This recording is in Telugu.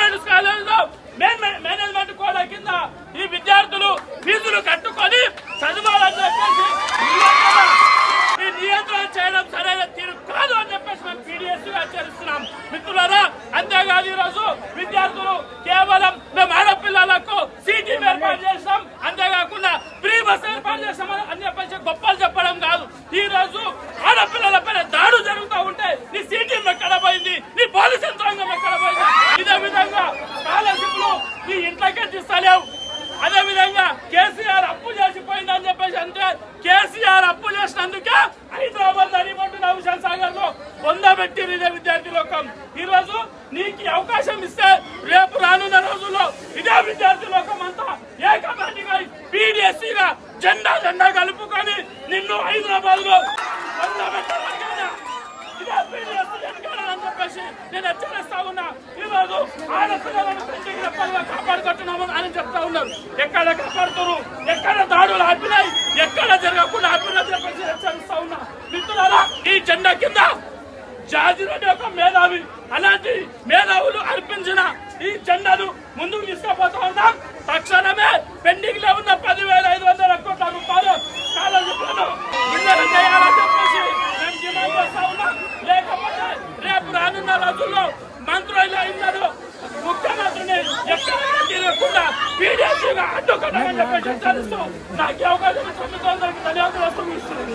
గవర్నమెంట్ కాలేజీలో మేనేజ్మెంట్ కోటా కింద ఈ విద్యార్థులు ఫీజులు కట్టుకొని చదవాలని చెప్పేసి ఈ నియంత్రణ చేయడం సరైన తీరు కాదు అని చెప్పేసి మేము పీడిఎస్గా హెచ్చరిస్తున్నాం మిత్రులారా. అంతేకాదు ఈరోజు విద్యార్థులు కేవలం మేము ఆడపిల్లలకు సీటీ ఏర్పాటు చేస్తాం, అంతేకాకుండా ఫ్రీ బస్ ఏర్పాటు చేస్తామని అని చెప్పేసి గొప్పలు చెప్పడం కాదు. ఈ రోజు ఆడపిల్లలపైన దాడులు జరుగుతూ ఉంటే నీ సీటీ ఎక్కడ పోయింది, నీ పోలీస్ యంత్రాంగం ఎక్కడ పోయింది? ఇదే విధంగా స్కాలర్షిప్లు నీ ఇంట్లోకే తీస్తలేవు. అదే విధంగా కేసీఆర్ అప్పు చేసిపోయింది అని చెప్పేసి అంటే కేసీఆర్ అప్పు చేసినందుకే హైదరాబాద్ అనిపట్టున్న హుస్సేన్ సాగర్ లో పొందబెట్టిరు ఇదే విద్యార్థి లోకం. ఈ రోజు నీకు అవకాశం ఇస్తే రేపు రానున్న రోజుల్లో ఇదే విద్యార్థి లోకం అంతా ఏకపాటిగా పీడిఎస్సీగా జెండా కలుపుకొని నిన్ను హైదరాబాద్ లో చెప్పేసి నేను హెచ్చరిస్తా ఉన్నా. ఈ రోజు ఆడపిల్లలను కంటికి రెప్పలుగా కాపాడుకుంటున్నాము అని చెప్తా ఉన్నారు. ఎక్కడ కాపాడుతున్నారు, ఎక్కడ దాడులు ఆపినాయి, ఎక్కడ జరగకుండా ఆపినా చెప్పేసి హెచ్చరిస్తా ఉన్నా. మిత్రులారా, ఈ జెండా కింద జాజిరెడ్డి యొక్క మేధావి, అలాంటి మేధావులు అర్పించిన ఈ జెండాను ముందుకు తీసుకుపోతా ఉన్నాం. తక్షణమే పెండింగ్ లో ఉన్న 10,500 కోట్ల రూపాయలు స్కాలర్షిప్లను విడుదల చేయాలని చెప్పేసి మేము డిమాండ్ చేస్తా ఉన్నాం. లేకపోతే రేపు రానున్న రోజుల్లో మంత్రులు ముఖ్యమంత్రిని ఎక్కడ తిరగకుండా పీడిఎస్సీగా అడ్డుకుంటామని చెప్పేసి హెచ్చరిస్తూ నాకు అవకాశం ధన్యవాదాలు.